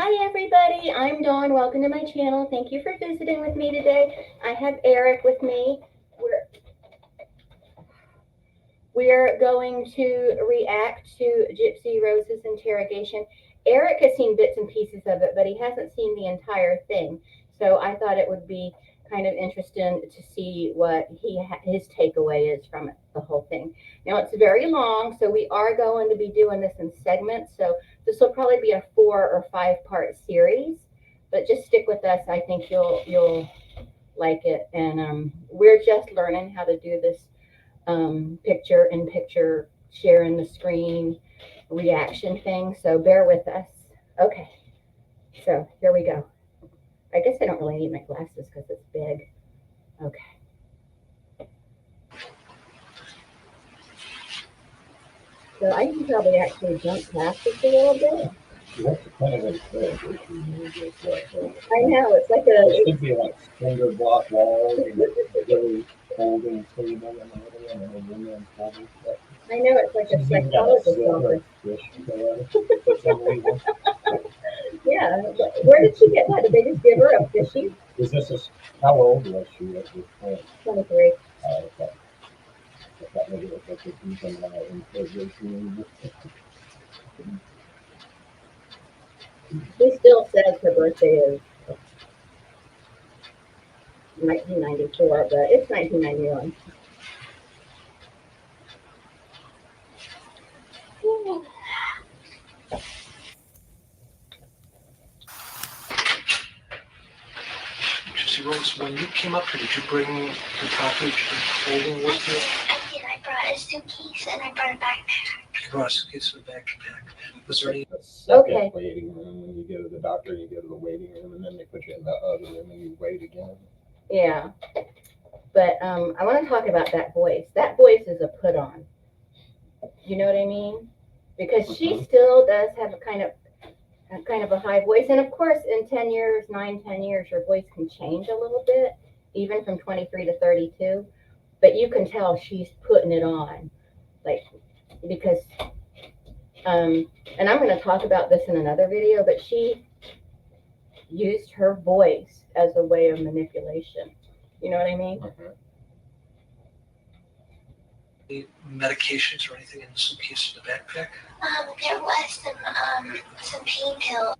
Hi everybody, I'm Dawn. Welcome to my channel. Thank you for visiting with me today. I have Eric with me. We're going to react to Gypsy Rose's Interrogation. Eric has seen bits and pieces of it, but he hasn't seen the entire thing. So I thought it would be kind of interesting to see what his takeaway is from the whole thing. Now it's very long, so we are going to be doing this in segments. So this will probably be a 4 or 5 part series, but just stick with us. I think you'll like it, and we're just learning how to do this picture in picture, sharing the screen reaction thing. So bear with us. Okay, so here we go. I guess I don't really need my glasses because it's big. Okay. So I can probably actually jump past this a little bit. I know, it's like it should be like cinder block walls and really holding table in the middle and then women holding stuff. I know, it's like a psychologist office. Yeah, where did she get that? Did they just give her a fishy? Is this how old was she at this point? 23. Okay. I thought maybe it was like a interrogation. She still says her birthday is 1994, but it's 1991. Gypsy Rose, when you came up here, did you bring the package and folding with you? I did. I brought a suitcase and I brought a backpack. You brought a suitcase and a backpack. Was there any? Okay. Waiting room. When you go to the doctor, you go to the waiting room, and then they put you in the other room and you wait again. Yeah. But I want to talk about that voice. That voice is a put on. You know what I mean? Because she still does have a kind of a high voice. And of course, in 10 years, 10 years, your voice can change a little bit, even from 23 to 32. But you can tell she's putting it on. Like, because, and I'm going to talk about this in another video, but she used her voice as a way of manipulation. You know what I mean? Any medications or anything in the suitcase or the backpack? There was some pain pills.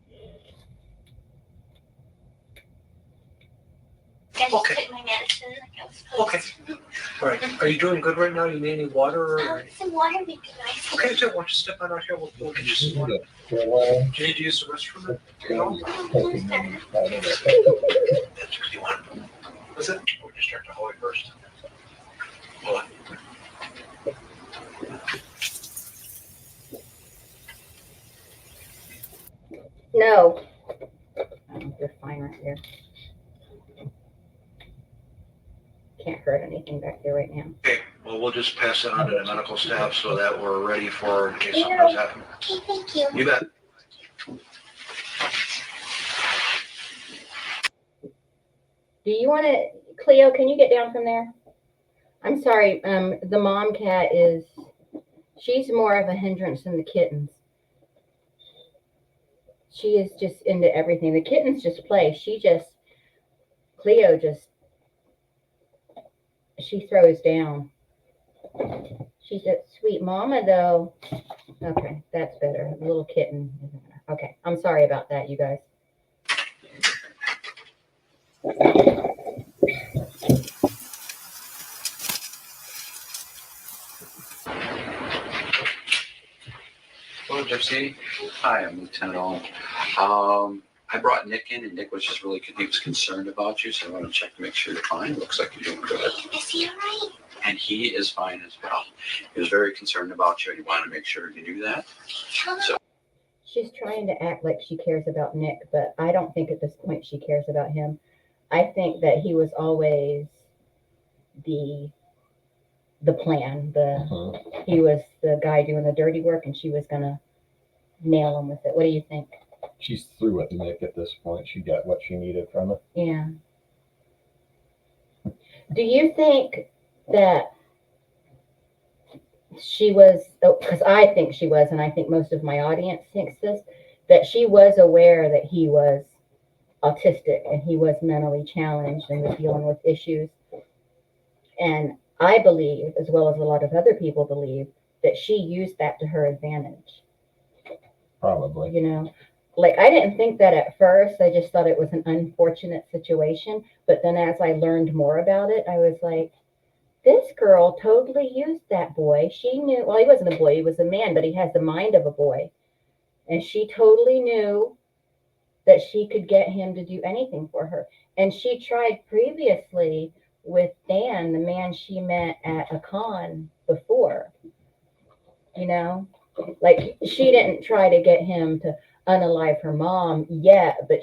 I just took my medicine like I was supposed to. All right. Are you doing good right now? You need any water or anything? Some water would be nice. Okay, so why don't you step on out here? We'll get you some water. Do you need to use the restroom? No? That's what you want. What's it? We'll just start the hallway first. Hold on. No. You're fine right here. Can't hurt anything back there right now. Okay, well, we'll just pass it on to the medical staff so that we're ready for in case something does happen. Okay, thank you. You bet. Do you want to, Cleo, can you get down from there? I'm sorry, the mom cat she's more of a hindrance than the kittens. She is just into everything. The kittens just play. Cleo she throws down. She's a sweet mama, though. Okay, that's better. The little kitten. Okay, I'm sorry about that, you guys. Hello, Gypsy. Hi, I'm Lieutenant Owen. I brought Nick in, and Nick was just really, he was concerned about you, so I want to check to make sure you're fine. Looks like you're doing good. Is he all right? And he is fine as well. He was very concerned about you, and he wanted to make sure you knew that. So she's trying to act like she cares about Nick, but I don't think at this point she cares about him. I think that he was always the plan. He was the guy doing the dirty work, and she was gonna nail him with it. What do you think? She's through with Nick at this point. She got what she needed from it. Yeah. Do you think that she was, because I think she was, and I think most of my audience thinks this, that she was aware that he was autistic and he was mentally challenged and was dealing with issues. And I believe, as well as a lot of other people believe, that she used that to her advantage. Probably. You know, like I didn't think that at first. I just thought it was an unfortunate situation. But then as I learned more about it, I was like, this girl totally used that boy. She knew, well, he wasn't a boy, he was a man, but he has the mind of a boy. And she totally knew that she could get him to do anything for her. And she tried previously with Dan, the man she met at a con before. You know, like she didn't try to get him to unalive her mom yet, but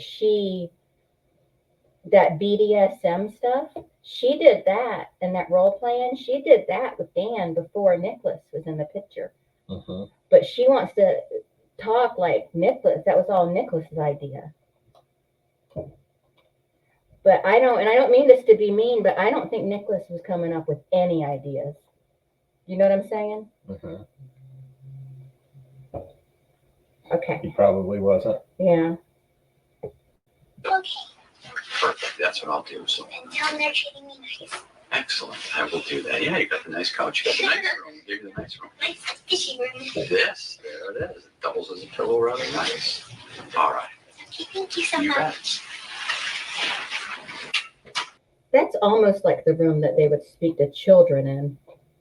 that BDSM stuff, she did that and that role playing, she did that with Dan before Nicholas was in the picture. Mm-hmm. But she wants to talk like Nicholas. That was all Nicholas's idea. But I don't mean this to be mean, but I don't think Nicholas was coming up with any ideas. You know what I'm saying? Mm-hmm. Okay. He probably wasn't. Yeah. Okay. Perfect. That's what I'll do. So Tell them they're treating me nice. excellent. I will do that. Yeah, you got the nice couch. You got the nice room. Give you the nice room. Nice fishy room. This, there it is. It doubles as a pillow. Rather nice. All right. Okay, thank you so You much. bet. That's almost like the room that they would speak to children in,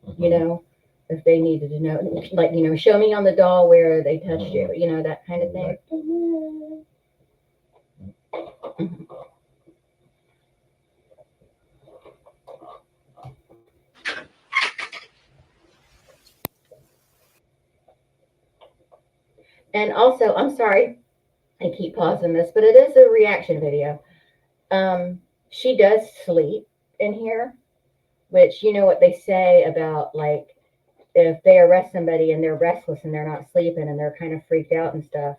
Mm-hmm. you know, if they needed to know, like, you know, show me on the doll where they touched you, you know, that kind of thing. And also, I'm sorry, I keep pausing this, but it is a reaction video. She does sleep in here, which you know what they say about like if they arrest somebody and they're restless and they're not sleeping and they're kind of freaked out and stuff,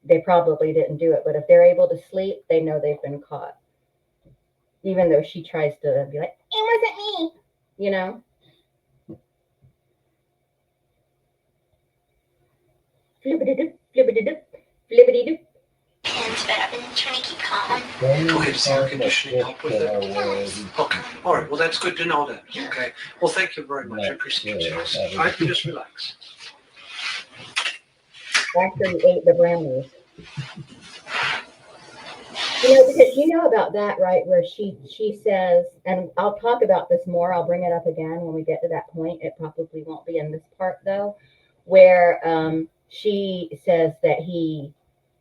they probably didn't do it. But if they're able to sleep, they know they've been caught. Even though she tries to be like, it wasn't me, you know. Flippity-doop, flippity-doop, flippity-doop. Hands, but I've been trying to keep calm. Okay, does the air conditioning help with it? Okay. All right. Well, that's good to know that. Okay. Well, thank you very much. I appreciate your service. All right. You just relax. After he ate the brownies. You know, because you know about that, right? Where she says, and I'll talk about this more. I'll bring it up again when we get to that point. It probably won't be in this part though, where she says that he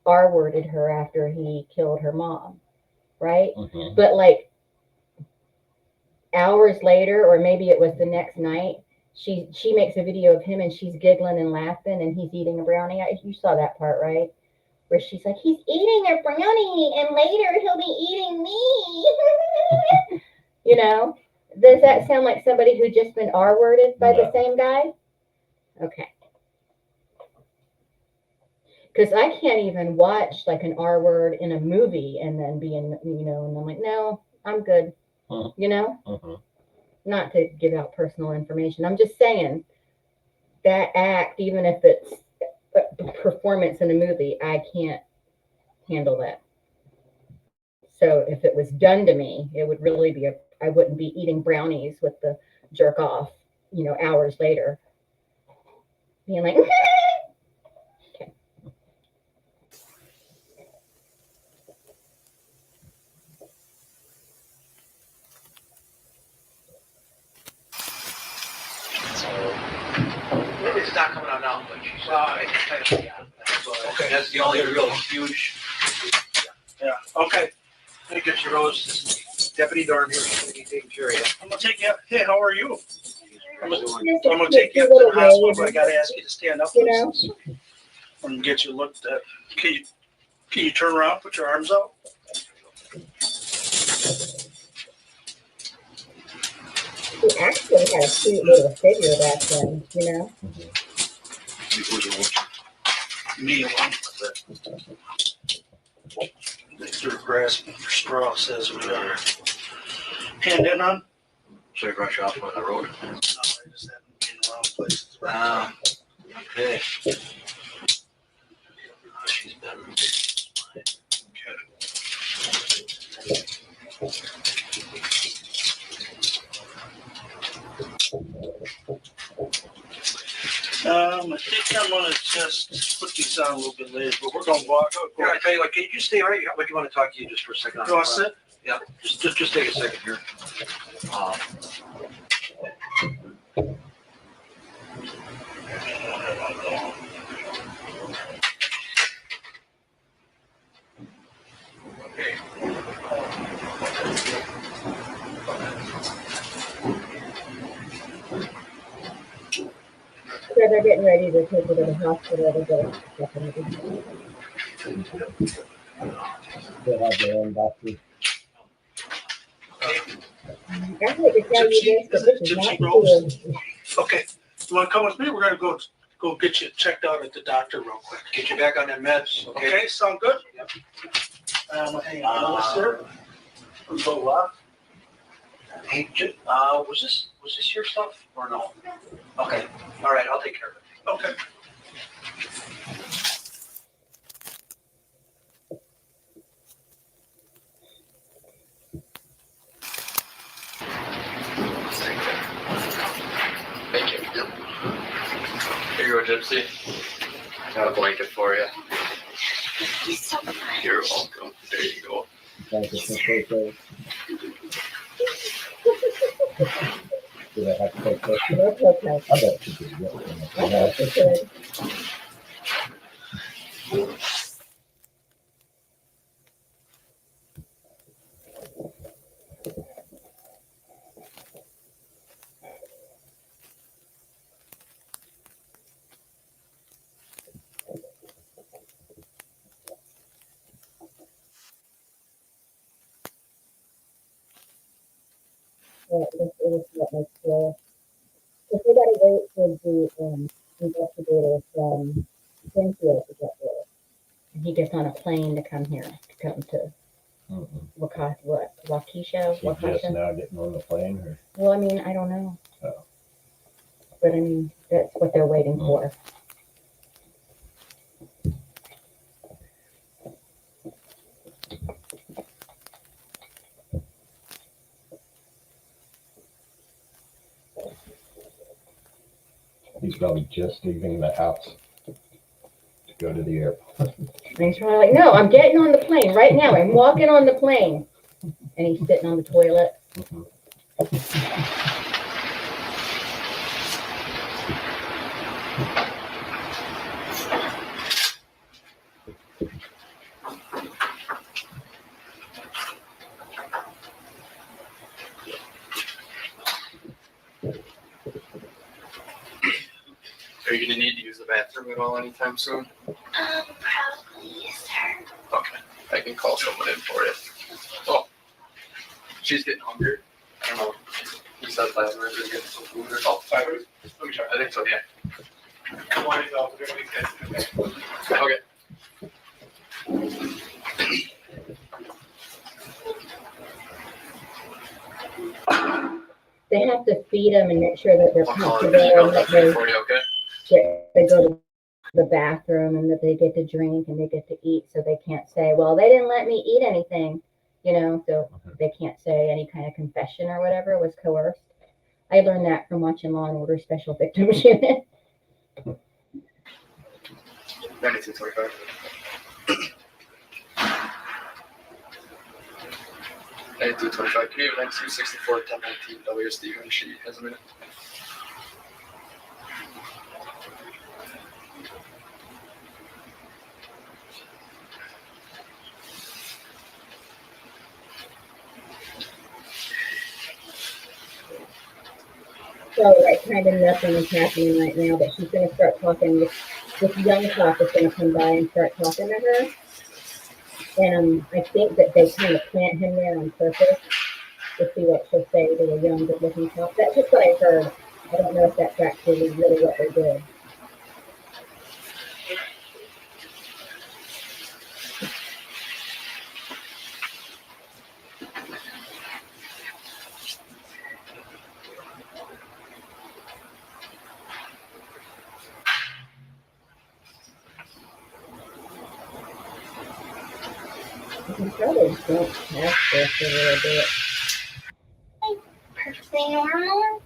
R-worded her after he killed her mom, right? Mm-hmm. But like hours later, or maybe it was the next night, she makes a video of him and she's giggling and laughing and he's eating a brownie. You saw that part, right? Where she's like, he's eating a brownie and later he'll be eating me. You know, does that sound like somebody who just been R-worded by the same guy? Okay. Because I can't even watch like an R word in a movie and then be in, you know, and I'm like, no, I'm good. You know, not to give out personal information. I'm just saying that act, even if it's a performance in a movie, I can't handle that. So if it was done to me, it would really be I wouldn't be eating brownies with the jerk off, you know, hours later. Being like, okay. It's not coming out now, but she's. Okay, that's the only real huge. Yeah, okay. Let me get your rose. This is Deputy Dorn here. He's gonna be taking care of you. I'm gonna take you. Hey, how are you? I'm gonna take you up to the hospital, but I gotta ask you to stand up. You know? I'm gonna get you looked at. Can you turn around? Put your arms out. He actually had a cute little figure back then, you know? Me along with it. They're grasping for straw, says we are. Hand in on? So you rush off on the road. No, I just haven't been around places. Okay. She's I think I'm gonna just put these on a little bit later, but we're gonna walk. Yeah, I tell you what, can you just stay right here? I want to talk to you just for a second. You all set? Yeah, just take a second here. Um, Okay. So they're getting ready to take her to the hospital to go check and everything. They have their own doctor. I hate to tell you this, but this is Gypsy not Rose. cool. Okay, you wanna come with me? We're gonna go get you checked out at the doctor real quick. Get you back on that meds, okay? Okay, sound good? Yep. Hang on, sir. Go left. Hey, was this your stuff or no? Okay, all right, I'll take care of it. Okay. Thank you. Here you go, Gypsy. Got a blanket for you. Thank you so much. You're welcome. There you go. Thank you for taking. Do they have to take this? That's okay. I bet you could get one. That's okay. Yeah, it was what makes the, if we gotta wait for the, investigator from Springfield to get there. And he gets on a plane to come here, to come to Waukesha? She just Waukesha? now getting on the plane or? Well, I mean, I don't know. Oh. But I mean, that's what they're waiting for. He's probably just leaving the house to go to the airport. And he's probably like, no, I'm getting on the plane right now. I'm walking on the plane. And he's sitting on the toilet. Are you gonna need to use the bathroom at all anytime soon? Probably, yes, sir. Okay, I can call someone in for you. Oh, she's getting hungry. I don't know. You said last night they're getting some food or something. Let me try. I think so, yeah. Come on, we're gonna be good. Okay. They have to feed them and make sure that they're I'll call comfortable it. and that For you, okay? they go to the bathroom and that they get to drink and they get to eat, so they can't say, well, they didn't let me eat anything, so they can't say any kind of confession or whatever was coerced. I learned that from watching Law and Order Special Victims Unit. 9225. Can you have 9264 1019 WSD when she has a minute? So like kind of nothing is happening right now, but she's gonna start talking with this young cop is gonna come by and start talking to her. And I think that they kind of plant him there on purpose to see what she'll say to the young good looking cop. That's just what I heard. I don't know if that's actually really what they did. You can probably jump past this a little bit. Perfectly normal.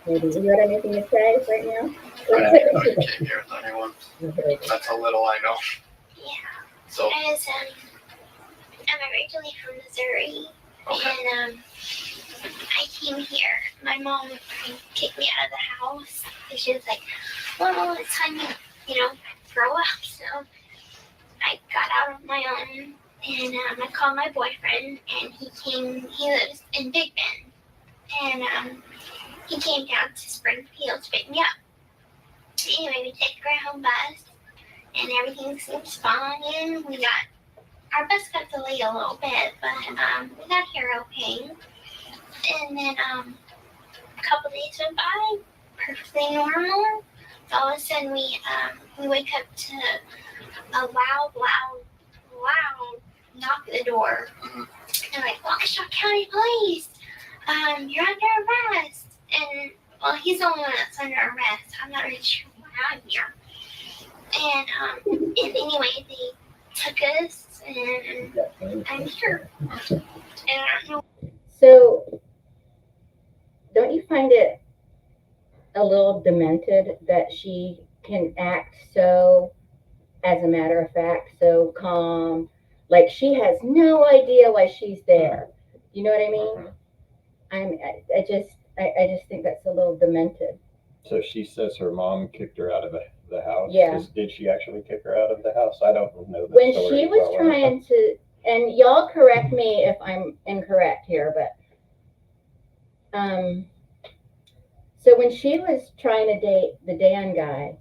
Maybe you got anything to say right now? I can't hear with anyone. Okay. That's how little I know. Yeah. So, I'm originally from Missouri, okay. and I came here. My mom kicked me out of the house. And she was like, "Well, it's time you grow up." So I got out on my own, and I called my boyfriend, and he came. He lives in Big Bend, and he came down to Springfield to pick me up. Anyway, we take the Greyhound bus, and everything seems fine. Our bus got delayed a little bit, but we got here okay. And then a couple days went by, perfectly normal. So all of a sudden we wake up to a loud knock at the door. Mm-hmm. And like, Waukesha County Police, you're under arrest. And well, he's the only one that's under arrest. I'm not really sure why I'm here. And anyway, they took us, and I'm here. And I don't know. So, don't you find it a little demented that she can act so, as a matter of fact, so calm, like she has no idea why she's there? You know what I mean? I just think that's a little demented. So she says her mom kicked her out of the house. Yeah. Did she actually kick her out of the house? I don't know the When story she was well trying to, and y'all correct me if I'm incorrect here, but so when she was trying to date the Dan guy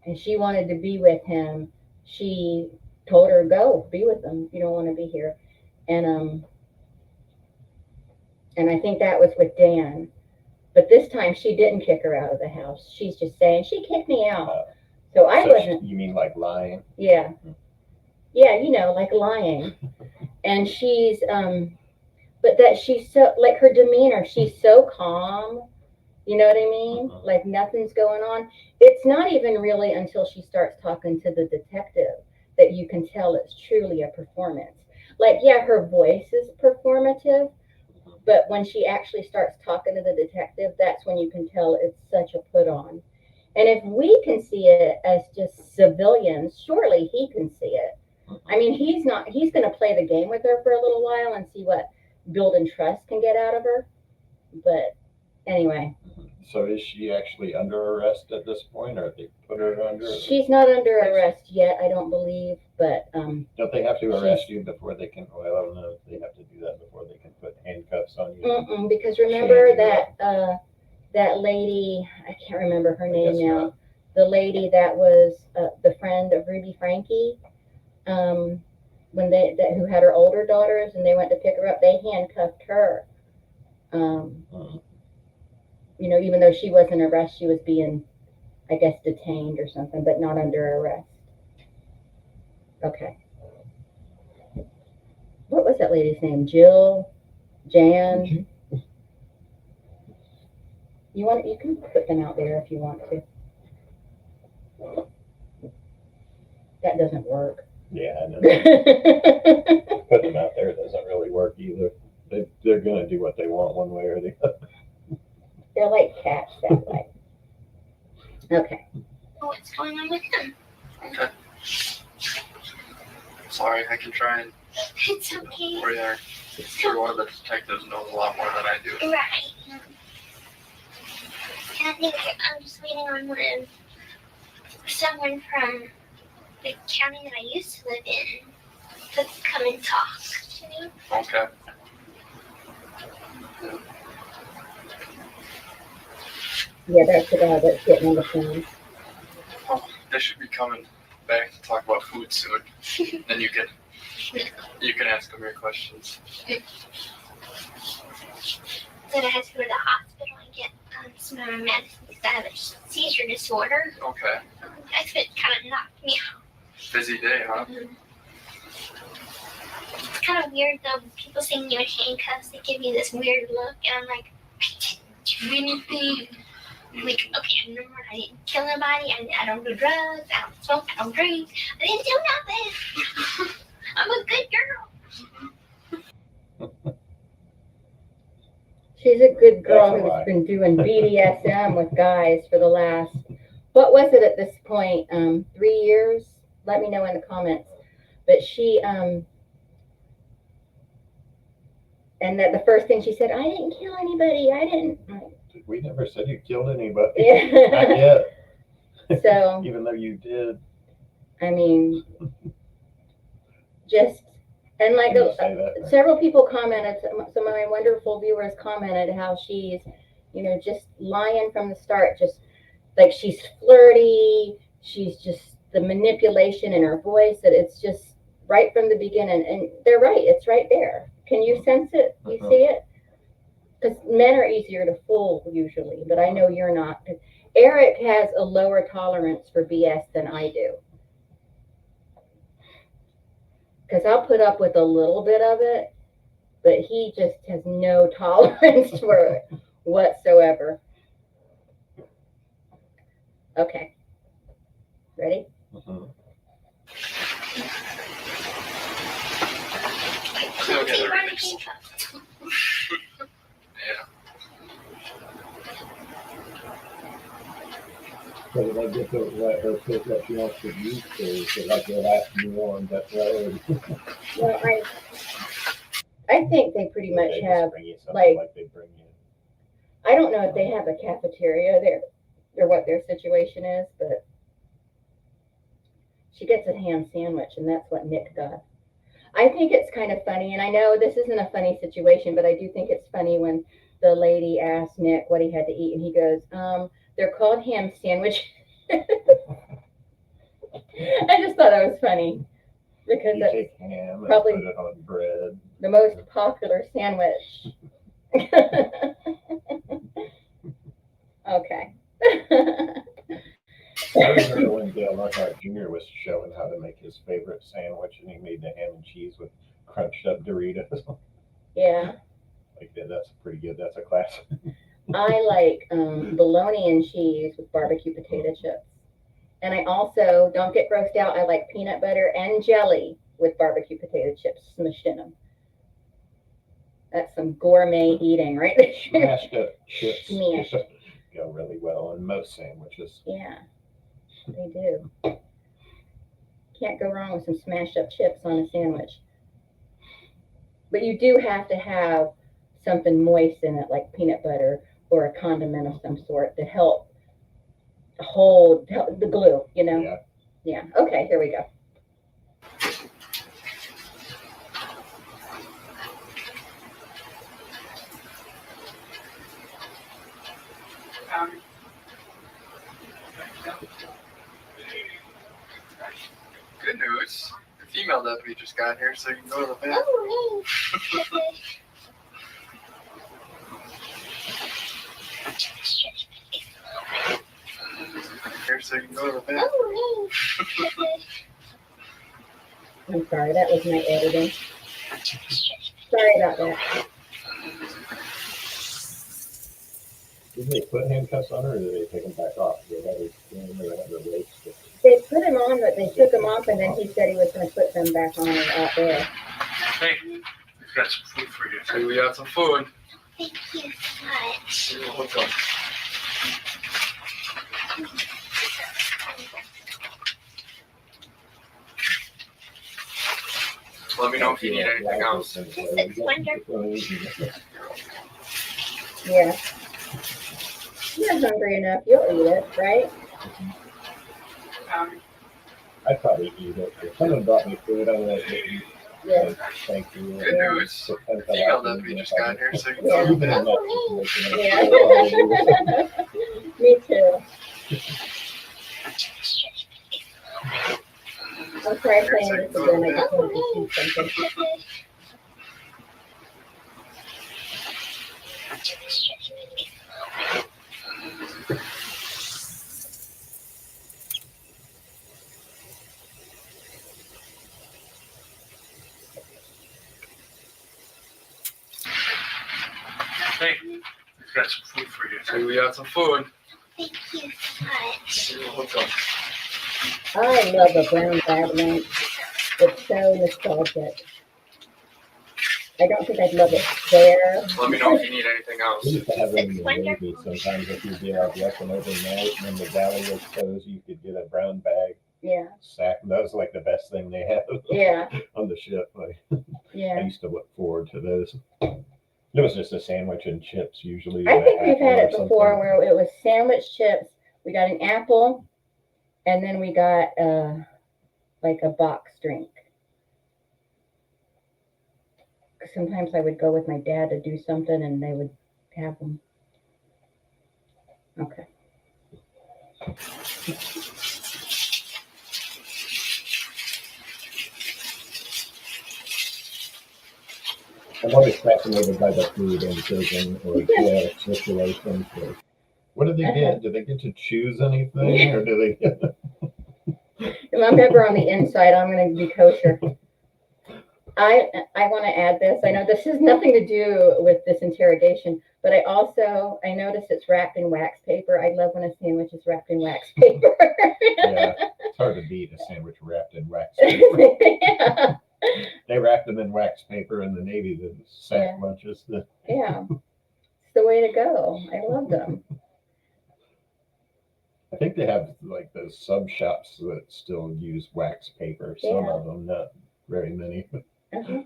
and she wanted to be with him, she told her, go be with him. You don't want to be here. And I think that was with Dan. But this time she didn't kick her out of the house. She's just saying, she kicked me out. So I wasn't. You mean like lying? Yeah. Yeah, like lying. And she's, but that she's so, like her demeanor, she's so calm. You know what I mean? Like nothing's going on. It's not even really until she starts talking to the detective that you can tell it's truly a performance. Like, yeah, her voice is performative, but when she actually starts talking to the detective, that's when you can tell it's such a put on. And if we can see it as just civilians, surely he can see it. I mean, he's going to play the game with her for a little while and see what building trust can get out of her. But anyway. So is she actually under arrest at this point, or they put her under? She's not under arrest yet, I don't believe, but don't they have to arrest you before they can? Well, I don't know if they have to do that before they can put handcuffs on you. Because remember that lady, I can't remember her name now. Not. The lady that was the friend of Ruby Frankie, when who had her older daughters and they went to pick her up, they handcuffed her. Even though she wasn't arrested, she was being, I guess, detained or something, but not under arrest. Okay. What was that lady's name? Jill? Jan? You can put them out there if you want to. That doesn't work. Yeah, I know. Put them out there doesn't really work either. They're going to do what they want one way or the other. They're like cats that way. Okay. What's going on with him? Okay. Sorry, I can try and It's okay. worry there. Sure, one of the detectives knows a lot more than I do. Right. And I think I'm just waiting on someone from the county that I used to live in to come and talk to me. Okay. Yeah, that's the guy that's getting on the phone. Well, they should be coming back to talk about food soon. Then you can ask them your questions. Then I had to go to the hospital and get some of my medicine because I have a seizure disorder. Okay. That's what kind of knocked me out. Busy day, huh? It's kind of weird though. People seeing you in handcuffs, they give you this weird look, and I'm like, I didn't do anything. I'm like, okay, number one, I didn't kill nobody. I don't do drugs. I don't smoke. I don't drink. I didn't do nothing. I'm a good girl. She's a good girl That's a who's lie. been doing BDSM with guys for the last, what was it at this point? 3 years? Let me know in the comments. But she, and that the first thing she said, I didn't kill anybody. I didn't. We never said you killed anybody. Yeah. Not yet. So, Even though you did. I mean, just, and like You say that. several people commented, some of my wonderful viewers commented how she's, you know, just lying from the start, just like she's flirty, she's just the manipulation in her voice, that it's just right from the beginning. And they're right, it's right there. Can you sense it? You see it? Because men are easier to fool usually, but I know you're not. Eric has a lower tolerance for BS than I do. Because I'll put up with a little bit of it, but he just has no tolerance for it whatsoever. Okay. Ready? Mhm. He'll get He it already fixed. gave up. Yeah. So did I get to let her pick what she wants to use, or should I go ask you on that road? Well, I think they pretty much They just have, bring you something like- they bring you. I don't know if they have a cafeteria there or what their situation is, but she gets a ham sandwich, and that's what Nick got. I think it's kind of funny, and I know this isn't a funny situation, but I do think it's funny when the lady asked Nick what he had to eat, and he goes, they're called ham sandwich. I just thought that was funny because You it's take ham and probably- put it on bread. the most popular sandwich. Okay. I remember when Dale Lockhart Jr. was showing how to make his favorite sandwich, and he made the ham and cheese with crunched up Doritos. Yeah, Like that, that's pretty good. That's a classic. I like bologna and cheese with barbecue potato chips. And I also, don't get grossed out, I like peanut butter and jelly with barbecue potato chips smushed in them. That's some gourmet eating right there. Mashed up chips Smash. go really well on most sandwiches. Yeah, they do. Can't go wrong with some smashed up chips on a sandwich. But you do have to have something moist in it, like peanut butter or a condiment of some sort, to help hold the glue, you know? Yeah. Yeah. Okay, here we go. Good news. The female deputy just got here, so you can go to the vet. Oh, Here, so you can go to the vet. oh, I'm sorry, that was my editing. Sorry about that. Did they put handcuffs on her, or did they take them back off? Did they have their weights? They put him on, but they took him off, and then he said he was going to put them back on out there. Hey, we've got some food for you. Hey, we got some food. thank you so much. You're welcome. Let me know if you need anything else. It's wonderful. Yeah. You're hungry enough, you'll eat it, right? I'd probably eat it. If someone brought me food, I would eat. Yeah. Thank you. Good news. Depends The how female often deputy you just get got here, so you can Yeah. go to Even the in vet. that situation, Yeah. Me too. I'll try playing this again. I just wanted to see something. Hey, we've got some food for you. Hey, we got some food. Thank you so much. You're welcome. I love a brown bag lunch. It's so nostalgic. I don't think I'd love it there. Let me know if you need anything else. We used to have it in the Wonderful. Navy. Sometimes if you'd be out working overnight and the galley was closed, you could get a brown bag Yeah, sack. That was like the best thing they had yeah, on the ship. I yeah. used to look forward to those. It was just a sandwich and chips usually. I and think an we've had apple it or before something. where it was sandwich chips. We got an apple, and then we got like a box drink. Sometimes I would go with my dad to do something, and they would have them. Okay. I'm always fascinated by the food in prison or jail situations. What do they get? Do they get to choose anything, or do they get? If I'm ever on the inside, I'm going to be kosher. I want to add this. I know this has nothing to do with this interrogation, but I noticed it's wrapped in wax paper. I love when a sandwich is wrapped in wax paper. Yeah, it's hard to beat a sandwich wrapped in wax paper. Yeah. They wrapped them in wax paper in the Navy, the sack Yeah. lunches. Yeah. It's the way to go. I love them. I think they have like those sub shops that still use wax paper. Some Yeah. of them, not very many. Uh-huh.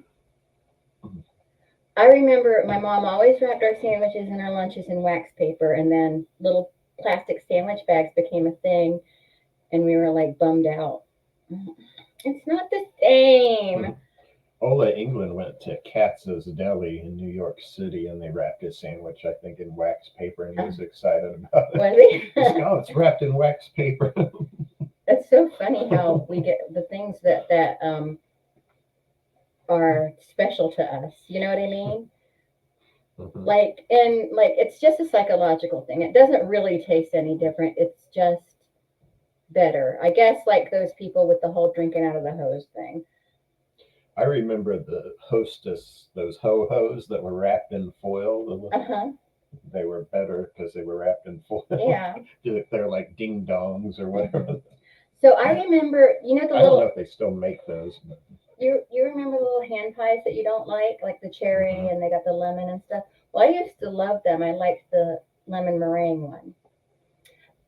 I remember my mom always wrapped our sandwiches and our lunches in wax paper, and then little plastic sandwich bags became a thing, and we were like bummed out. It's not the same. Ola England went to Katz's Deli in New York City, and they wrapped his sandwich, I think, in wax paper, and he was excited about it. Was he? He's like, oh, it's wrapped in wax paper. It's so funny how we get the things that are special to us. You know what I mean? Mhm. Like it's just a psychological thing. It doesn't really taste any different. It's just better. I guess like those people with the whole drinking out of the hose thing. I remember the Hostess, those ho-hos that were wrapped in foil. Uh-huh. They were better because they were wrapped in foil. Yeah. They're like ding dongs or whatever. So I remember, you know, the I don't know little if they still make those. But you remember the little hand pies that you don't like the cherry Mhm. and they got the lemon and stuff. Well, I used to love them. I liked the lemon meringue one.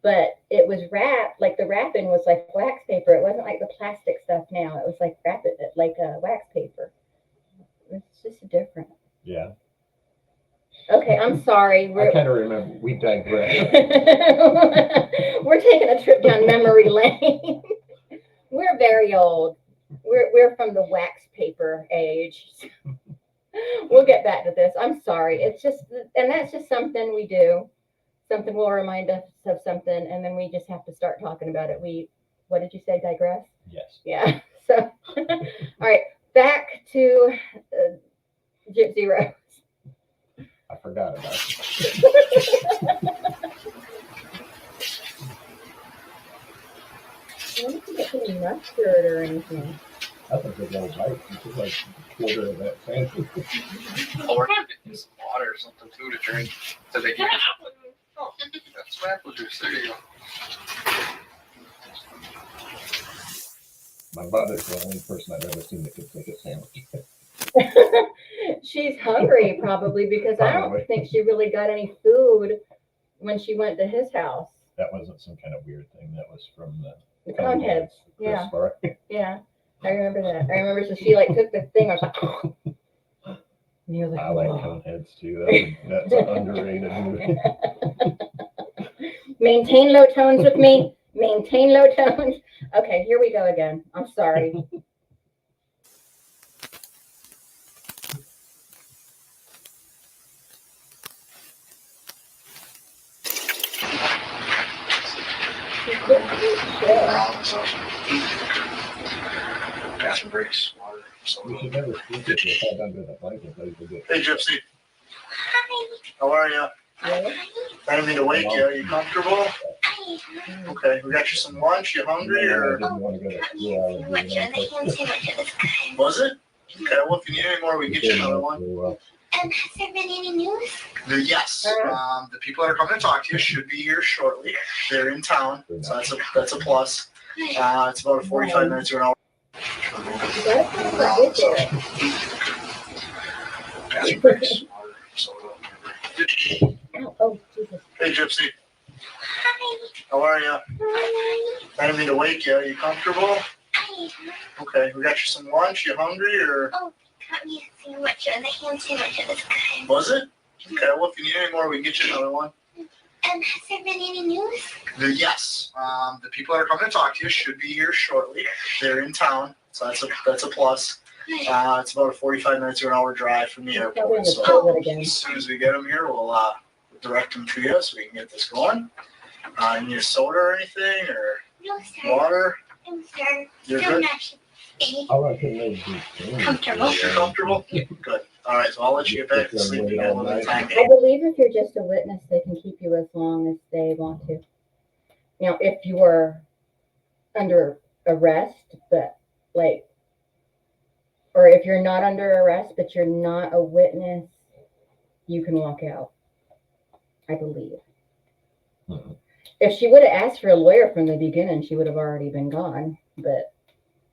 But it was wrapped, like the wrapping was like wax paper. It wasn't like the plastic stuff now. It was like like wax paper. It's just different. yeah, Okay, I'm sorry. I kind of remember. We digress. We're taking a trip down memory lane. We're very old. We're from the wax paper age. We'll get back to this. I'm sorry. It's just, and that's just something we do. Something will remind us of something, and then we just have to start talking about it. What did you say? Digress? Yes. Yeah. So, all right, back to Gypsy Rose. I forgot about it. I don't think it's any mustard or anything. I think they're going to bite. It's like a quarter of that sandwich. Oh, we're gonna get some water or something too to drink. So they can. Oh, that's some apple juice. There you go. My mother's the only person I've ever seen that could take a sandwich. She's hungry probably because I Probably. don't think she really got any food when she went to his house. That wasn't some kind of weird thing. That was from the Coneheads. Chris Yeah. Farley. Yeah. I remember that. I remember so she like took the thing. I was like, and he was like, I like "Whoa." Coneheads too. That's an underrated movie. Maintain low tones with me. Maintain low tones. Okay, here we go again. I'm sorry. Bathroom breaks, water. We should never sleep with your head under the blanket. Those are good. Hey, Gypsy. Hi. How are you? Really? I don't mean to wake you. Are you comfortable? Hi. Okay, we got you some lunch. You hungry I or didn't want to go to school. I was Sandwich and the ham sandwiches. was it? Okay, well, if you need any more, we can get you another one. Has there been any news? Yes, the people that are coming to talk to you should be here shortly. They're in town, so that's a plus. It's about a 45 minutes to an hour. You gotta put it right there. Pass breaks, water, soda, whatever. Oh, Jesus. Hey, Gypsy, Hi. how are you? Hi. I didn't mean to wake you. Are you comfortable? Hi. Okay, we got you some lunch. You hungry or Got me a sandwich. The ham sandwich was good. was it? Okay, well, if you need any more, we can get you another one. Has there been any news? Yes, the people that are coming to talk to you should be here shortly. They're in town, so that's a plus. Good. It's about a 45 minutes to an hour drive from the Probably in airport. the So toilet again. as soon as we get them here, we'll direct them to you so we can get this going. You need a soda or anything or No, sir. water? No, sir. You're Don't good. actually be How long can they be? comfortable. You're comfortable? Good. All right, so I'll let you get back to sleep. You got a little bit of time. I believe if you're just a witness, they can keep you as long as they want to. Now, if you are under arrest, but like, or if you're not under arrest, but you're not a witness, you can walk out, I believe. Mhm. If she would have asked for a lawyer from the beginning, she would have already been gone, but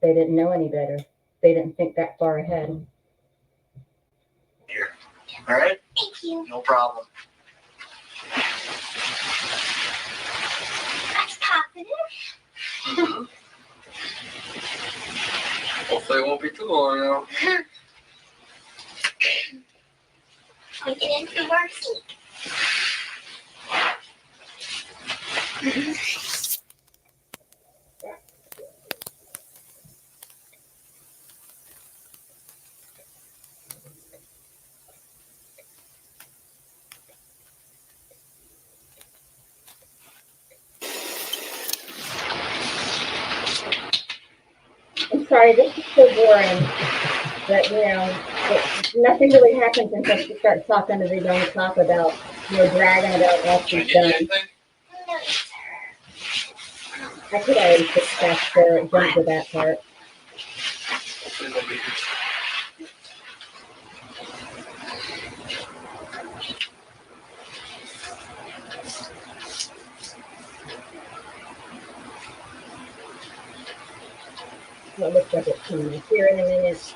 they didn't know any better. They didn't think that far ahead. Here. All right? Thank you. No problem. That's positive. Mhm. Hopefully it won't be too long now. We get into our seat. I'm sorry, this is so boring, but nothing really happens until she starts talking to the young cop about, bragging about all Can I she's get you done. anything? No, sir. I could already put past there, jump to that part. Hopefully they'll be here. Well, it looks like it's coming here in a minute.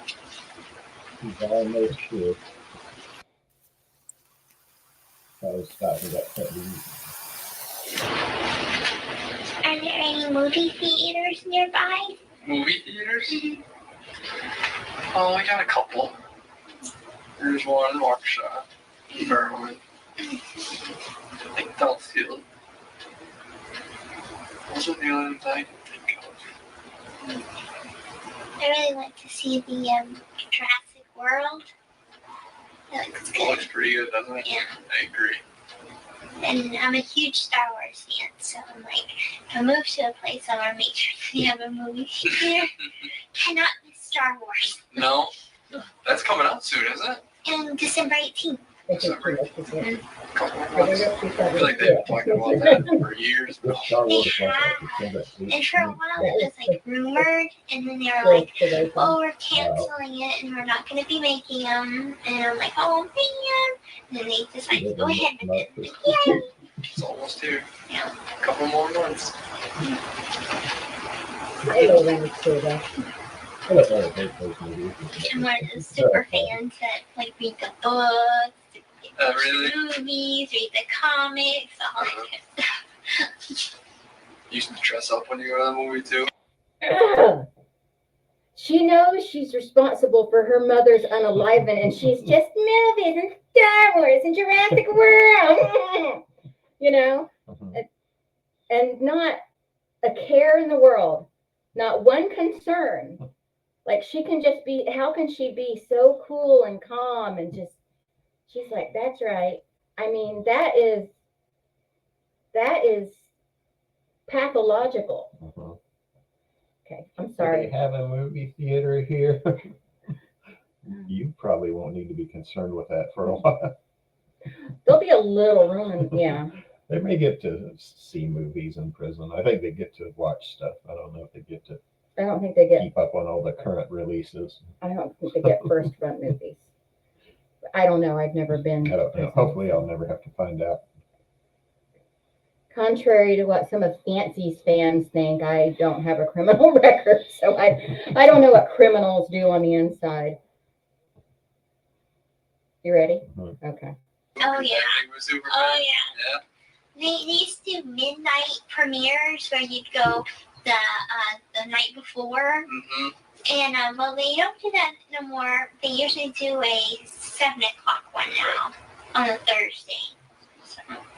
He's almost here. I was stopping that cut leave. Are there any movie theaters nearby? Movie theaters? Oh, we got a couple. There's one in Waukesha, Berwyn. I think Delafield. Those are the only ones I can think of. I really like to see the Jurassic World. That looks It good. looks pretty good, doesn't it? Yeah. I agree. And I'm a huge Star Wars fan, so I'm like, if I move to a place, I want to make sure they have a movie theater. Cannot miss Star Wars. No? That's coming out soon, isn't it? And December 18th. I think she likes it. Couple I of wonder months. if she's I feel like they've been talking about that for years This now. Star Wars is like And December for a 18th. while, it was like rumored, and then they were like, oh, we're canceling it, and we're not going to be making them. And I'm like, oh, man. And then they just like, go ahead with it. I'm like, yay. It's almost here. Yeah. A couple more months. I know when it's too, though. I don't know, I hate those movies. I'm one of those super fans that like read the books, watch Really? the movies, read the comics, all that kind of stuff. You used to dress up when you go to the movie too. She knows she's responsible for her mother's unaliving, and she's just movies and Star Wars and Jurassic World, Mhm. and not a care in the world, not one concern. Like she can just be, how can she be so cool and calm and just, she's like, that's right. I mean, that is pathological. Mhm. Okay, I'm Do sorry. they have a movie theater here? You probably won't need to be concerned with that for a while. There'll be a little room, and yeah. They may get to see movies in prison. I think they get to watch stuff. I don't know if they get to I don't think they get. keep up on all the current releases. I don't think they get first run movies. I don't know. I've never been. I don't know. Hopefully, I'll never have to find out. Contrary to what some of Fancy's fans think, I don't have a criminal record, so I don't know what criminals do on the inside. You ready? Hmm. Okay. Oh yeah. Everything was super Oh fun. yeah. Yeah. They used to do midnight premieres where you'd go the night before, Mm-hmm. and well, they don't do that no more. They usually do a 7 o'clock one now on a Thursday.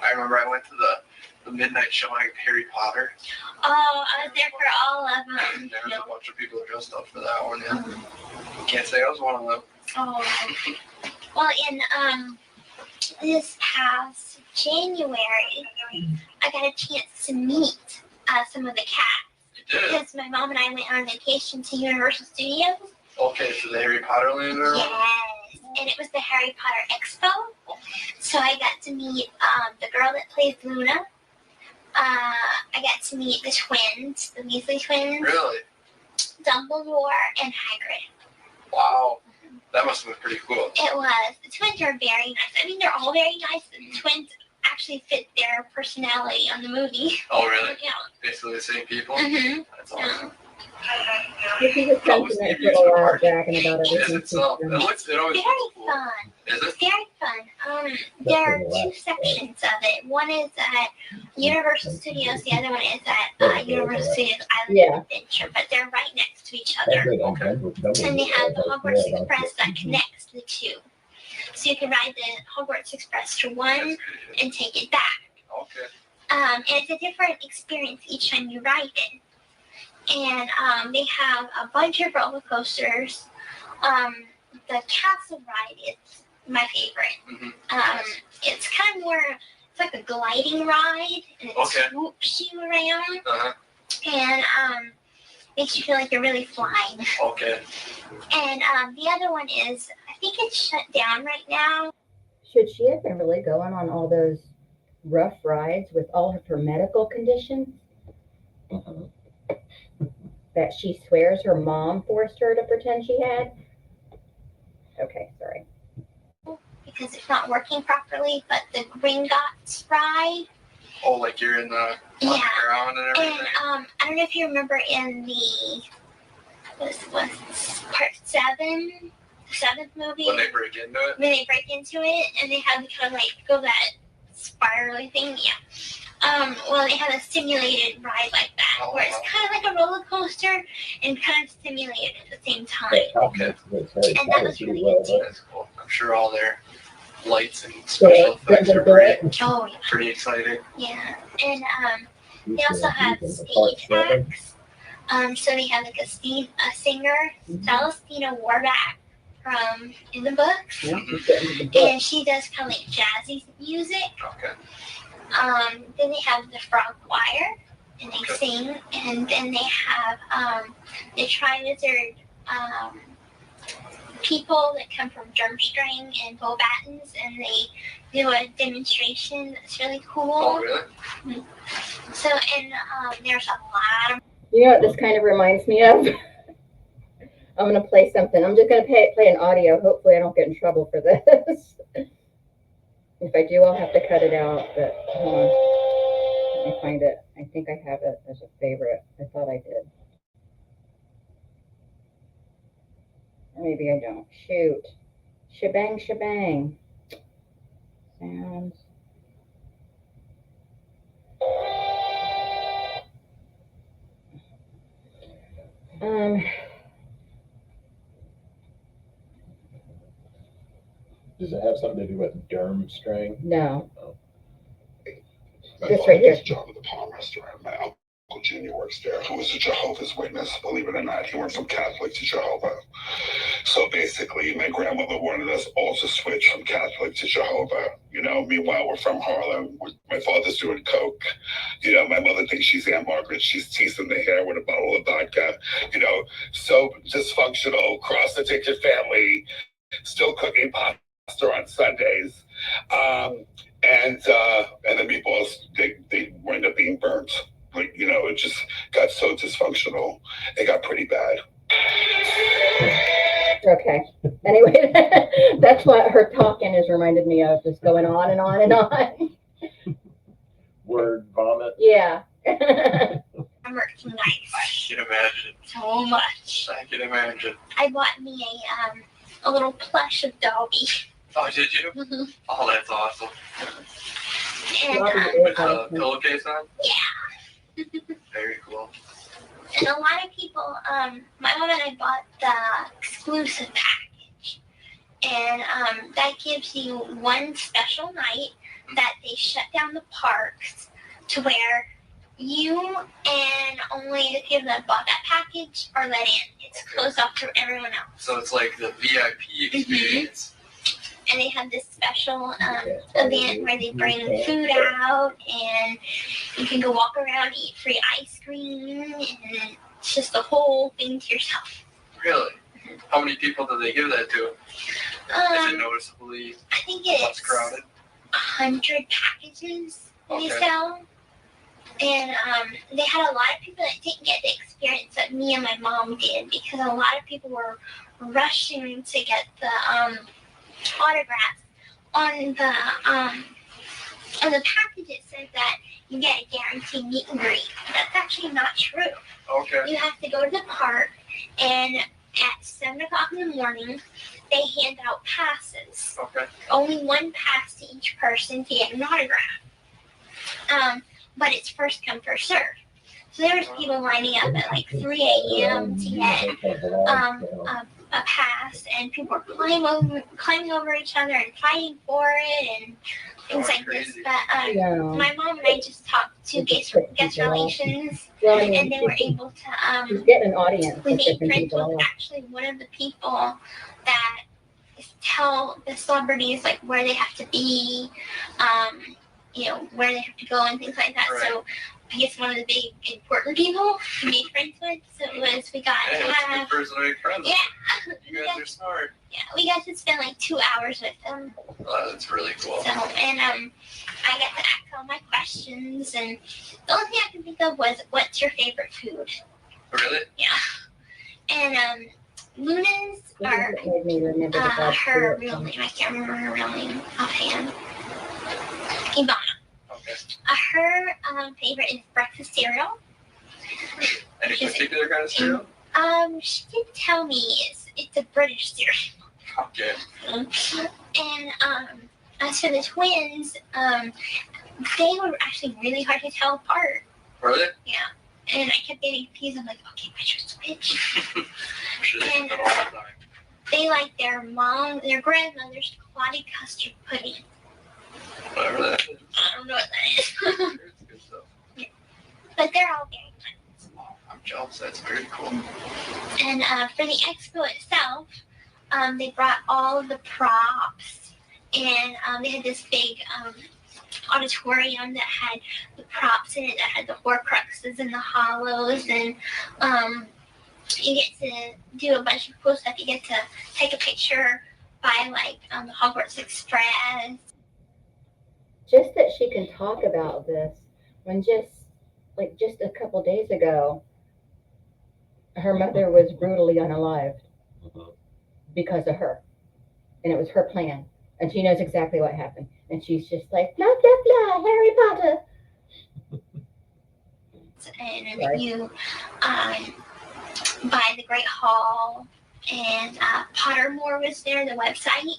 I remember I went to the midnight showing of Harry Potter. Oh, I was there for all of them. And there was a bunch of people dressed up for that one. Yeah. Can't say I was one of them. Oh. Well, in this past January, I got a chance to meet some of the cast You did. because my mom and I went on vacation to Universal Studios. Okay, so the Harry Potter land or Yes, and it was the Harry Potter Expo. So I got to meet the girl that plays Luna. I got to meet the twins, the Weasley twins, Really? Dumbledore, and Hagrid. Wow. That must have been pretty cool. It was. The twins are very nice. I mean, they're all very nice, but the twins actually fit their personality on the movie. Oh, really? Yeah. Basically the same people? Mm-hmm. That's awesome. This is a How was the sentiment for a while amusement park? back and about Is everything. it so? It always Very looks cool. fun. Is it? Very fun. There are two sections of it. One is at Universal Studios. The other one is at Universal Studios Island Yeah. of Adventure. But they're right next to each other. And they have the Hogwarts Express that connects the two. So you can ride the Hogwarts Express to one That's good. and take it back. Okay. And it's a different experience each time you ride it. And they have a bunch of roller coasters. The castle ride is my favorite. Mhm. It's kind of more, it's like a gliding ride, and it Okay. swoops you around, Uh-huh. and makes you feel like you're really flying. Okay. And the other one is, I think it's shut down right now. Should she have been really going on all those rough rides with all of her medical conditions that she swears her mom forced her to pretend she had? Okay, sorry. Because it's not working properly, but the Gringotts ride. Oh, like you're in the Yeah. underground and And everything? I don't know if you remember in the was part 7, the 7th movie, When they break into it? when they break into it and they have to kind of like go that spirally thing. Yeah. Well, they have a simulated ride like that, where it's kind of like a roller coaster and kind of simulated at the same time. Okay. And that was really good too. That's cool. I'm sure all their lights and special effects are Oh yeah. pretty exciting. Yeah. And they also have stage acts. So they have like a singer, Celestina Warback from in the books, Yeah, she's getting to the book. and she does kind of like jazzy music. Okay. Then they have the Frog Choir, and they Okay. sing, and then they have the Tri-Wizard people that come from Durmstrang and Beauxbatons, and they do a demonstration that's really cool. Oh, really? So, and there's a lot of You know what this kind of reminds me of? I'm going to play something. I'm just going to play an audio. Hopefully I don't get in trouble for this. If I do, I'll have to cut it out, but hold on. Let me find it. I think I have it as a favorite. I thought I did. Or maybe I don't. Shoot. Shebang, shebang. Sounds. Does it have something to do with Durmstrang? No. My This father right here. gets a job at the Palm Restaurant. My uncle Junior works there, who is a Jehovah's Witness. Believe it or not, he went from Catholic to Jehovah. So basically, my grandmother wanted us all to switch from Catholic to Jehovah. You know, meanwhile, we're from Harlem. My father's doing coke. You know, my mother thinks she's Aunt Margaret. She's teasing the hair with a bottle of vodka. You know, so dysfunctional, cross the ticket family, still cooking pasta on Sundays. And the meatballs, they wind up being burnt. Like, you know, it just got so dysfunctional. It got pretty bad. Okay. Anyway, that's what her talking has reminded me of, just going on and on and on. Word vomit? Yeah. merchandise. I can imagine. So much. I can imagine. I bought me a little plush of Dobby. Oh, did you? Oh, that's awesome. And, Robbie um, is With the awesome. pillowcase on? yeah. Very cool. And a lot of people, my mom and I bought the exclusive package. And that gives you one special night that they shut down the parks to where you and only the people that bought that package are let in. It's closed off to everyone else. So it's like the VIP experience. And they have this special event where they bring food out and you can go walk around, eat free ice cream, and it's just the whole thing to yourself. Really? How many people do they give that to? Is it noticeably I think less it's crowded? 100 packages they Okay. sell. And they had a lot of people that didn't get the experience that me and my mom did because a lot of people were rushing to get the autographs. On the package it says that you get a guaranteed meet and greet. That's actually not true. Okay. You have to go to the park, and at 7 o'clock in the morning, they hand out passes. Okay. Only one pass to each person to get an autograph. But it's first come, first served. So there was people lining up at like 3 a.m. to get a pass, and people were climbing over each other and fighting for it and things like this. But No. my mom and I just talked to guest relations, Well, I and mean, they were able to she's getting an audience. we of made different friends people. with actually one of the people that tell the celebrities like where they have to be, where they have to go and things like that. Right. So I guess one of the big important people we made friends with. So it was we got Hey, to that's a good have person to make friends with. yeah, You guys are smart. we got to spend like 2 hours with them. Oh, that's really cool. So and I got to ask all my questions, and the only thing I could think of was what's your favorite food? Really? And Luna's are It made me remember the God's her Spirit real song. name. I can't remember her real name offhand. Ivana. Okay. Her favorite is breakfast cereal. Any particular kind of cereal? She did tell me it's a British cereal. Okay. And as for the twins, they were actually really hard to tell apart. Really? And I kept getting confused. I'm like, okay, which was which? I'm sure they get that all the time. They like their grandmother's clotted custard pudding. Whatever that is. I don't know what that is. It's good stuff. But they're all very fun. Wow, I'm jealous. That's very cool. And for the expo itself, they brought all of the props, and they had this big auditorium that had the props in it, that had the Horcruxes and the Hollows, and you get to do a bunch of cool stuff. You get to take a picture by the Hogwarts Express. Just that she can talk about this when just a couple days ago, her mother was brutally unalived because of her. And it was her plan. And she knows exactly what happened. And she's just like, blah, blah, blah, Harry Potter. And Right. you by the Great Hall, and Pottermore was there, the website,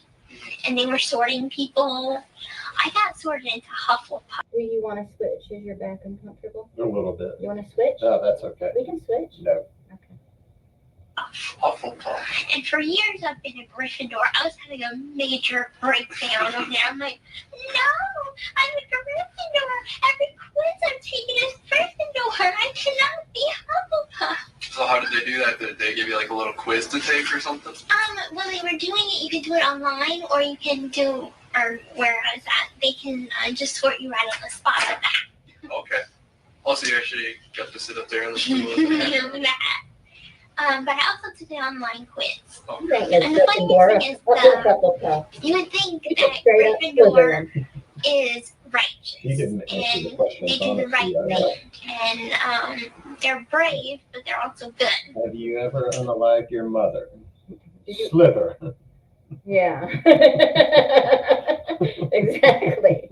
and they were sorting people. I got sorted into Hufflepuff. Do you want to switch? Is your back uncomfortable? A little bit. You want to switch? No, that's okay. We can switch. No. Okay. Hufflepuff. And for years I've been a Gryffindor. I was having a major breakdown over there. I'm like, no, I'm a Gryffindor. Every quiz I'm taking is Gryffindor. I cannot be Hufflepuff. So how did they do that? Did they give you like a little quiz to take or something? When they were doing it, you could do it online, or you can do, or where I was at, they can just sort you right on the spot like that. Okay. Also, you actually got to sit up there in the stool. But I also took an online quiz. You ain't no And the funniest Gryffindor thing is or the- Hufflepuff. You would think You that get straight up Gryffindor Slytherin. is righteous, You didn't answer the and question. they do the right honestly. thing, and they're brave, but they're also good. Have you ever unalived your mother? Did you- Slither. Yeah. Exactly.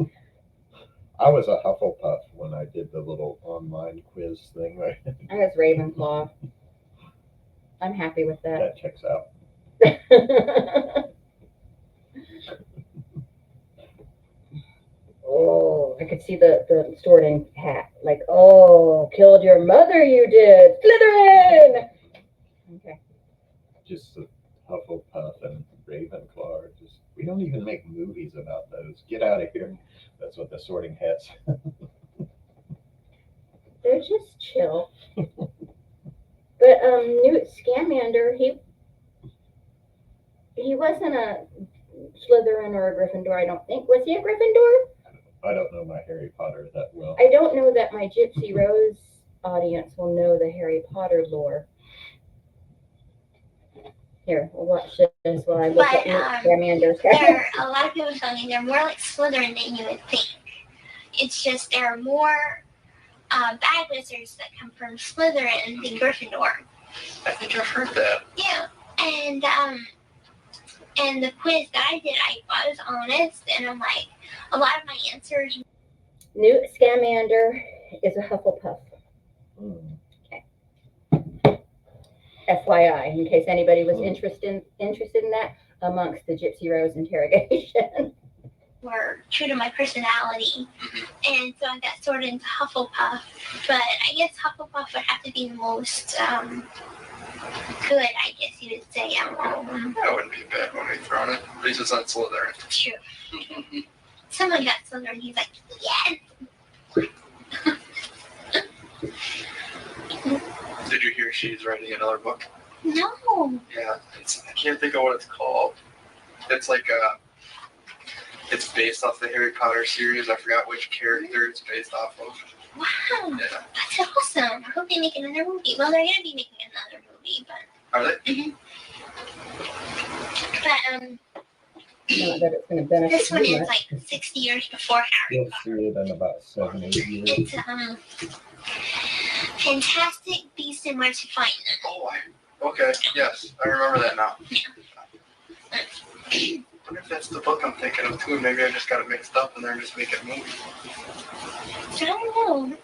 I was a Hufflepuff when I did the little online quiz thing. Right? I was Ravenclaw. I'm happy with that. That checks out. I could see the sorting hat. Like, oh, killed your mother, you did. Slytherin! Okay. Just the Hufflepuff and Ravenclaw. We don't even make movies about those. Get out of here. That's what the sorting hats. They're just chill. But Newt Scamander, he wasn't a Slytherin or a Gryffindor, I don't think. Was he a Gryffindor? I don't know my Harry Potter that well. I don't know that my Gypsy Rose audience will know the Harry Potter lore. Here, we'll watch this while I look But, at Newt Scamander's There are a lot of people telling me they're more like Slytherin than you would think. It's just there are more bad wizards that come from Slytherin than Gryffindor. I think I've heard that. Yeah, and the quiz that I did, I was honest, and I'm like, a lot of my answers. Newt Scamander is a Hufflepuff. Mm. FYI, in case anybody was Hmm. interested in that amongst the Gypsy Rose interrogation. Were true to my personality, and so I got sorted into Hufflepuff. But I guess Hufflepuff would have to be the most good, I guess you would say. I don't know. That wouldn't be a bad one to throw it. At least it's not Slytherin. True. Someone got Slytherin. He's like, yes. Did you hear she's writing another book? No. Yeah, I can't think of what it's called. It's like it's based off the Harry Potter series. I forgot which character it's based off of. Wow. Yeah. That's awesome. I hope they make another movie. Well, they're gonna be making another movie, but. Are they? But Not that it's going to benefit this one you is much. like 60 years before Harry You'll see it in about 7-8 years. It's Fantastic Beasts and Where to Find Them. Oh, okay. Yes, I remember that now. I wonder if that's the book I'm thinking of too. Maybe I just got it mixed up and they're just making a movie. I don't know.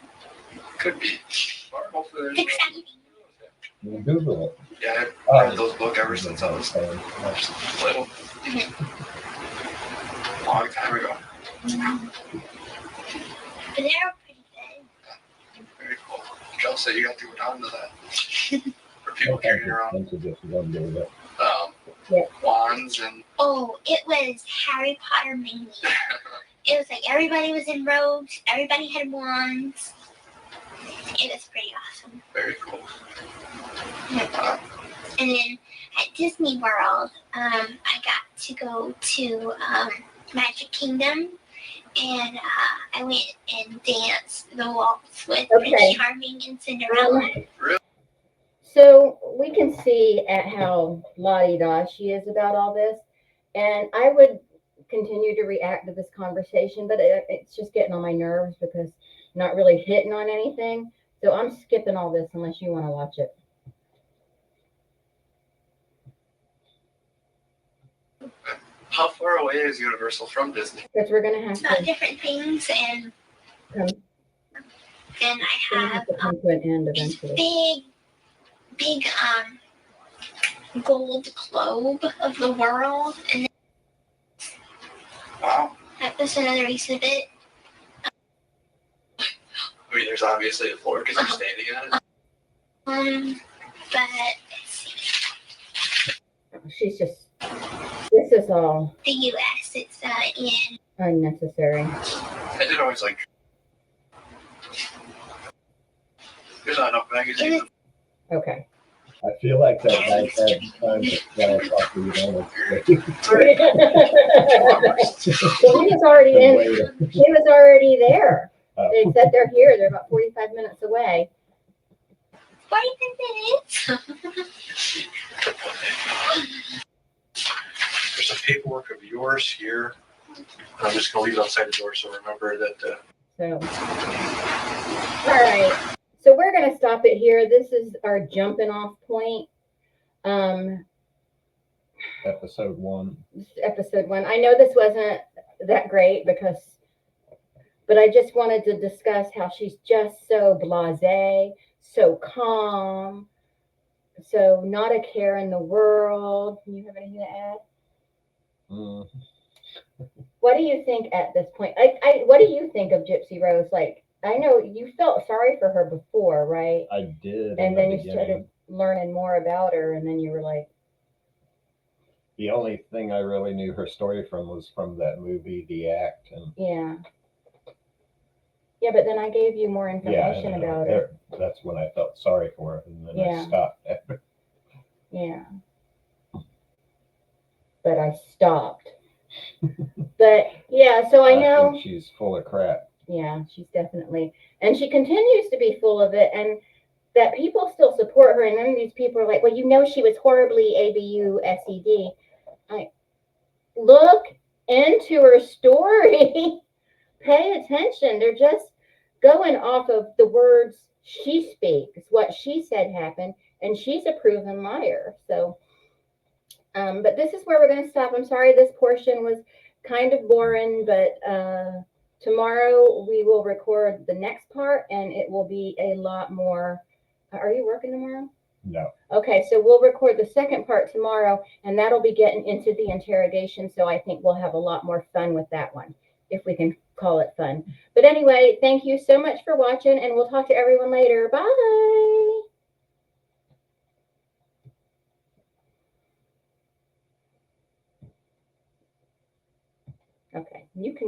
Could be. Or hopefully It's there's exciting. You Google it. Yeah, I've read those books ever since I was little. Long time ago. But they're pretty good. Very cool. Chelsea, you got to go down to that. For people carrying around Into this one day that wands and Oh, it was Harry Potter mainly. It was like everybody was in robes, everybody had wands. It was pretty awesome. very cool. And then at Disney World, I got to go to Magic Kingdom, and I went and danced the waltz with Okay. Prince Charming and Cinderella. So we can see at how la-di-da she is about all this. And I would continue to react to this conversation, but it's just getting on my nerves because not really hitting on anything. So I'm skipping all this unless you want to watch it. How far away is Universal from Disney? Because we're going to have It's about to, different things, and Um, then we're gonna I have to have come to an end this eventually. big gold globe of the world, and Wow. that was another exhibit. I mean, there's obviously a floor because you're standing on it. But let's see, She's just, this is all the U.S. It's in. unnecessary. I did always like. There's not enough magazines. Okay. I feel like that guy had time to fly across the United States. Well, he was already in. Wait. He was already there. Oh. They said they're here. They're about 45 minutes away. 45 minutes. There's some paperwork of yours here. I'm just gonna leave it outside the door, so remember that. So, all right. So we're going to stop it here. This is our jumping off point. Episode 1. Episode 1. I know this wasn't that great but I just wanted to discuss how she's just so blasé, so calm, so not a care in the world. Do you have anything to add? Mm. what do you think at this point? What do you think of Gypsy Rose? Like, I know you felt sorry for her before, right? I did. And in then the you beginning. started learning more about her, and then you were like, The only thing I really knew her story from was from that movie, The Act, and yeah. Yeah, but then I gave you more yeah, information and, about her. that's when I felt sorry for her, and then Yeah. I stopped. Yeah. But I stopped. But yeah, so I know. think she's full of crap. Yeah, she's definitely, and she continues to be full of it, and that people still support her. And then these people are like, well, you know, she was horribly ABU SED. I look into her story, pay attention. They're just going off of the words she speaks, what she said happened, and she's a proven liar. So, but this is where we're going to stop. I'm sorry this portion was kind of boring, but tomorrow we will record the next part, and it will be a lot more. Are you working tomorrow? No. Okay, so we'll record the second part tomorrow, and that'll be getting into the interrogation. So I think we'll have a lot more fun with that one, if we can call it fun. But anyway, thank you so much for watching, and we'll talk to everyone later. Bye. Okay, you can.